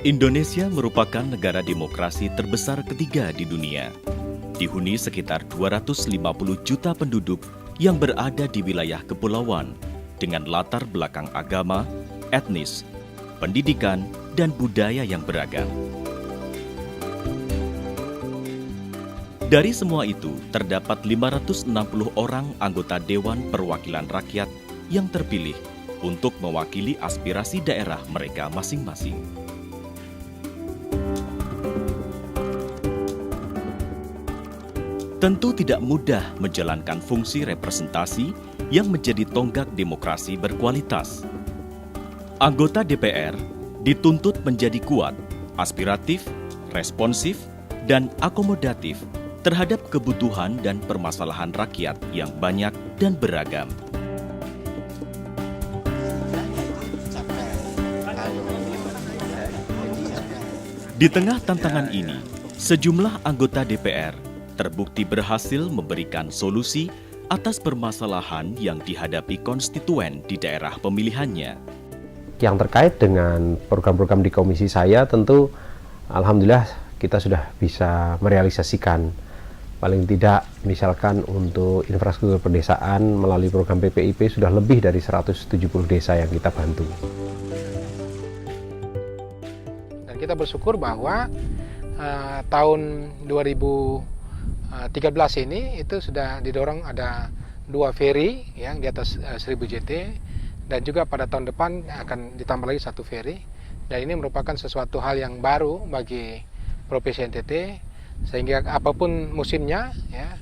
Indonesia merupakan negara demokrasi terbesar ketiga di dunia. Dihuni sekitar 250 juta penduduk yang berada di wilayah kepulauan dengan latar belakang agama, etnis, pendidikan, dan budaya yang beragam. Dari semua itu, terdapat 560 orang anggota Dewan Perwakilan Rakyat yang terpilih untuk mewakili aspirasi daerah mereka masing-masing. Tentu tidak mudah menjalankan fungsi representasi yang menjadi tonggak demokrasi berkualitas. Anggota DPR dituntut menjadi kuat, aspiratif, responsif, dan akomodatif terhadap kebutuhan dan permasalahan rakyat yang banyak dan beragam. Di tengah tantangan ini, sejumlah anggota DPR terbukti berhasil memberikan solusi atas permasalahan yang dihadapi konstituen di daerah pemilihannya. Yang terkait dengan program-program di komisi saya, tentu alhamdulillah kita sudah bisa merealisasikan. Paling tidak misalkan untuk infrastruktur pedesaan melalui program PPIP sudah lebih dari 170 desa yang kita bantu. Dan kita bersyukur bahwa tahun 2013 ini itu sudah didorong ada 2 ferry yang di atas 1000 JT, dan juga pada tahun depan akan ditambah lagi 1 ferry, dan ini merupakan sesuatu hal yang baru bagi Provinsi NTT, sehingga apapun musimnya ya,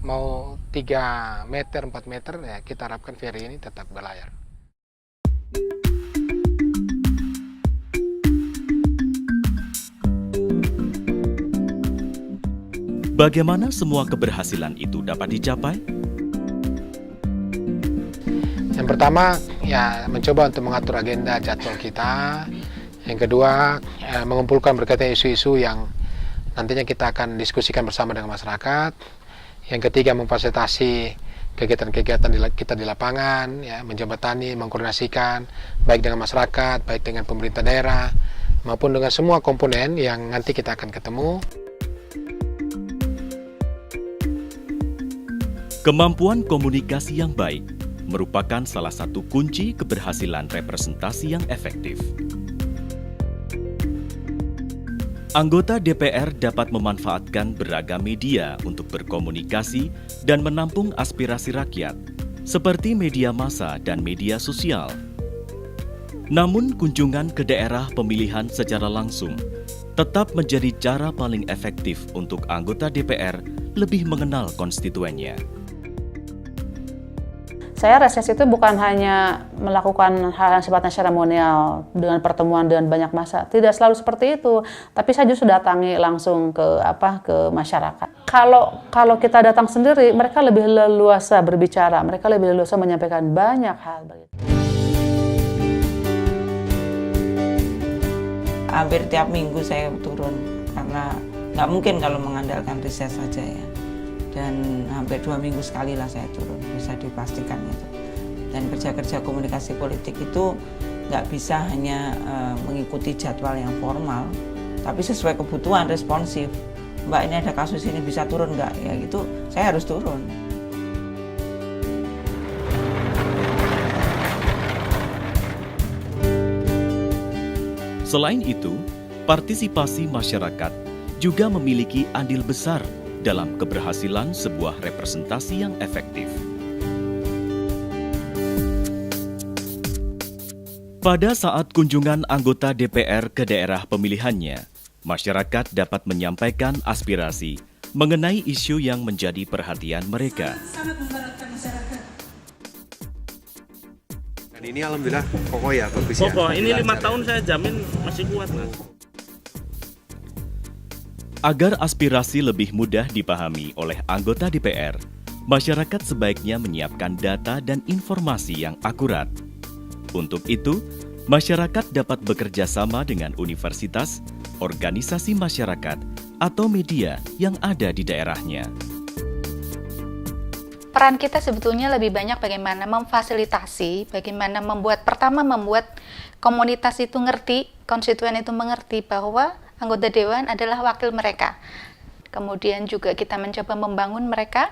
mau 3 meter 4 meter ya, kita harapkan ferry ini tetap berlayar. Bagaimana semua keberhasilan itu dapat dicapai? Yang pertama, ya mencoba untuk mengatur agenda jadwal kita. Yang kedua, mengumpulkan berkaitan isu-isu yang nantinya kita akan diskusikan bersama dengan masyarakat. Yang ketiga, memfasilitasi kegiatan-kegiatan kita di lapangan, ya, menjembatani, mengkoordinasikan baik dengan masyarakat, baik dengan pemerintah daerah, maupun dengan semua komponen yang nanti kita akan ketemu. Kemampuan komunikasi yang baik merupakan salah satu kunci keberhasilan representasi yang efektif. Anggota DPR dapat memanfaatkan beragam media untuk berkomunikasi dan menampung aspirasi rakyat, seperti media massa dan media sosial. Namun, kunjungan ke daerah pemilihan secara langsung tetap menjadi cara paling efektif untuk anggota DPR lebih mengenal konstituennya. Saya reses itu bukan hanya melakukan hal yang sifatnya seremonial dengan pertemuan dengan banyak massa, tidak selalu seperti itu. Tapi saya justru datangi langsung ke masyarakat. Kalau kita datang sendiri, mereka lebih leluasa berbicara, mereka lebih leluasa menyampaikan banyak hal. Hampir tiap minggu saya turun karena nggak mungkin kalau mengandalkan riset saja ya. Dan hampir 2 minggu sekali lah saya turun, bisa dipastikan itu. Dan kerja-kerja komunikasi politik itu nggak bisa hanya mengikuti jadwal yang formal, tapi sesuai kebutuhan, responsif. Mbak, ini ada kasus ini, bisa turun nggak? Ya gitu, saya harus turun. Selain itu, partisipasi masyarakat juga memiliki andil besar dalam keberhasilan sebuah representasi yang efektif. Pada saat kunjungan anggota DPR ke daerah pemilihannya, masyarakat dapat menyampaikan aspirasi mengenai isu yang menjadi perhatian mereka. Dan ini alhamdulillah kokoh ya, bagus ya. Kokoh, ini 5 tahun saya jamin masih kuat, Mas. Agar aspirasi lebih mudah dipahami oleh anggota DPR, masyarakat sebaiknya menyiapkan data dan informasi yang akurat. Untuk itu, masyarakat dapat bekerja sama dengan universitas, organisasi masyarakat, atau media yang ada di daerahnya. Peran kita sebetulnya lebih banyak bagaimana memfasilitasi, bagaimana membuat komunitas itu ngerti, konstituen itu mengerti bahwa anggota dewan adalah wakil mereka. Kemudian juga kita mencoba membangun mereka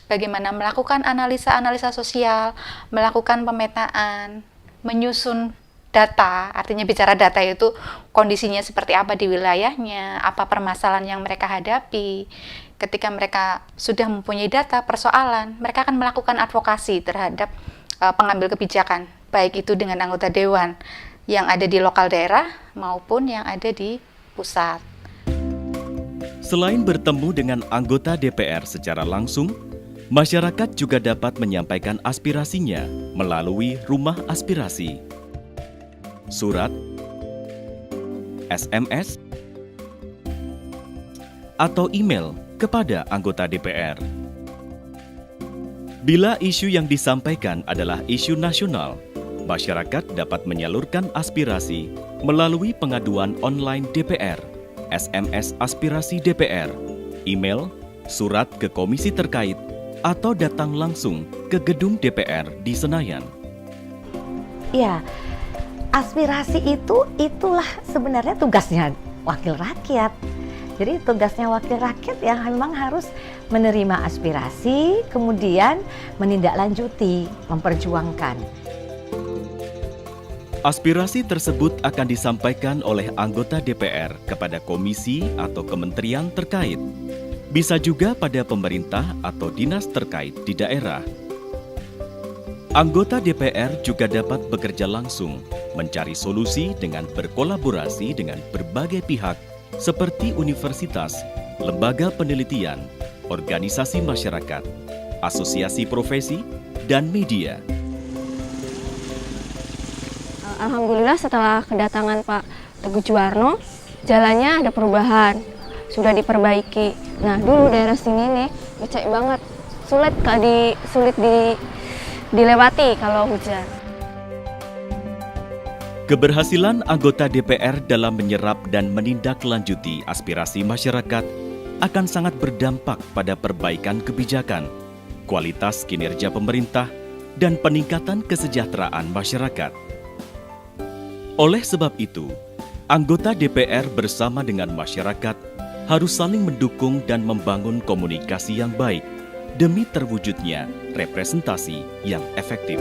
bagaimana melakukan analisa-analisa sosial, melakukan pemetaan, menyusun data, artinya bicara data itu kondisinya seperti apa di wilayahnya, apa permasalahan yang mereka hadapi. Ketika mereka sudah mempunyai data persoalan, mereka akan melakukan advokasi terhadap pengambil kebijakan, baik itu dengan anggota dewan yang ada di lokal daerah maupun yang ada di pusat. Selain bertemu dengan anggota DPR secara langsung, masyarakat juga dapat menyampaikan aspirasinya melalui rumah aspirasi. Surat, SMS, atau email kepada anggota DPR. Bila isu yang disampaikan adalah isu nasional, masyarakat dapat menyalurkan aspirasi melalui pengaduan online DPR, SMS aspirasi DPR, email, surat ke komisi terkait, atau datang langsung ke gedung DPR di Senayan. Ya, aspirasi itulah sebenarnya tugasnya wakil rakyat. Jadi tugasnya wakil rakyat yang memang harus menerima aspirasi, kemudian menindaklanjuti, memperjuangkan. Aspirasi tersebut akan disampaikan oleh anggota DPR kepada komisi atau kementerian terkait. Bisa juga pada pemerintah atau dinas terkait di daerah. Anggota DPR juga dapat bekerja langsung, mencari solusi dengan berkolaborasi dengan berbagai pihak seperti universitas, lembaga penelitian, organisasi masyarakat, asosiasi profesi, dan media. Alhamdulillah setelah kedatangan Pak Teguh Juwarno, jalannya ada perubahan, sudah diperbaiki. Nah dulu daerah sini nih becek banget, sulit dilewati kalau hujan. Keberhasilan anggota DPR dalam menyerap dan menindaklanjuti aspirasi masyarakat akan sangat berdampak pada perbaikan kebijakan, kualitas kinerja pemerintah, dan peningkatan kesejahteraan masyarakat. Oleh sebab itu, anggota DPR bersama dengan masyarakat harus saling mendukung dan membangun komunikasi yang baik demi terwujudnya representasi yang efektif.